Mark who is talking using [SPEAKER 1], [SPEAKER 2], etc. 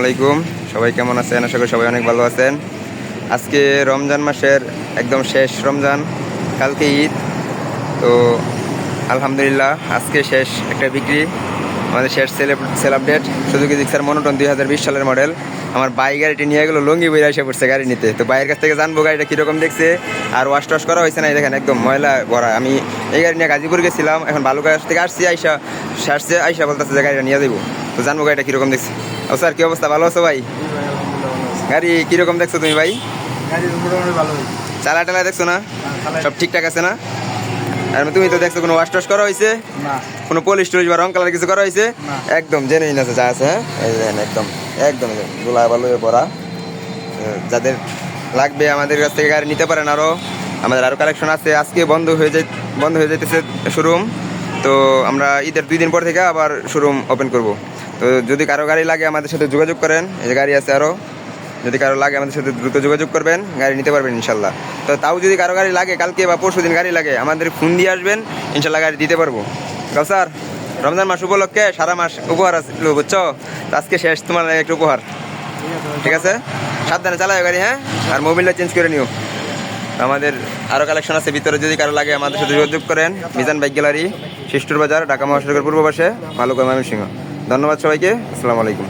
[SPEAKER 1] আলাইকুম। সবাই কেমন আছেন? আশা করি সবাই অনেক ভালো আছেন। আজকে রমজান মাসের একদম শেষ রমজান, কালকে ঈদ। তো আলহামদুলিল্লাহ আজকে শেষ একটা বিক্রি, আমাদের শেষ sell update Suzuki Gixxer monotone 2020 সালের মডেল। আমার বাই গাড়িটি নিয়ে গেলো লঙ্গি বইরা এসে পড়ছে গাড়ি নিতে। তো বাইরের কাছ থেকে জানবো গাড়িটা কীরকম দেখছে, আর ওয়াশ টশ করা হয়েছে না। দেখেন একদম ময়লা ভরা। আমি এই গাড়ি নিয়ে গাজীপুর গেছিলাম, এখন বালুকাছ থেকে আসছি, আইসা বলতেছে যে গাড়িটা নিয়ে দেবো। তো জানবো গাড়িটা কীরকম দেখছে। ও স্যার, কী অবস্থা? ভালো আছো ভাই? গাড়ি কীরকম দেখছো তুমি ভাই? চালা টালা দেখছো না? সব ঠিকঠাক আছে না? আর তুমি তো দেখছো কোনো ওয়াশ টশ করা হয়েছে
[SPEAKER 2] না,
[SPEAKER 1] কোনো পলিশ টলিশ বা রং কালার কিছু করা হয়েছে? একদম জেনুইন আছে যা আছে। হ্যাঁ, এই দেখেন একদম একদম গোলা বালু পড়া। যাদের লাগবে আমাদের কাছ থেকে গাড়ি নিতে পারেন। আমাদের আরও কালেকশন আছে। আজকে বন্ধ হয়ে যাইতেছে শোরুম। তো আমরা ঈদের 2 দিন পর থেকে আবার শোরুম ওপেন করব। তো যদি কারো গাড়ি লাগে আমাদের সাথে যোগাযোগ করেন। এই যে গাড়ি আছে আরও, যদি কারো লাগে আমাদের সাথে দ্রুত যোগাযোগ করবেন, গাড়ি নিতে পারবেন ইনশাল্লাহ। তো তাও যদি কারো গাড়ি লাগে, কালকে বা পরশু দিন গাড়ি লাগে, আমাদের ফোন দিয়ে আসবেন, ইনশাল্লাহ গাড়ি দিতে পারবো। স্যার, রমজান মাস উপলক্ষে সারা মাস উপহার আছে বুঝছো। তো আজকে শেষ, তোমার একটা উপহার। ঠিক আছে, সাবধানে চালাও গাড়ি। হ্যাঁ, আর মোবিলটা চেঞ্জ করে নিও। আমাদের আরও কালেকশন আছে ভিতরে, যদি কারো লাগে আমাদের সাথে যোগাযোগ করেন। মিজান বাইক গ্যালারি, শিষ্টুর বাজার, ঢাকা মহাসড়কের পূর্ব পাশে, ভালো করে ময়মনসিংহ। ধন্যবাদ সবাইকে। আসসালামু আলাইকুম।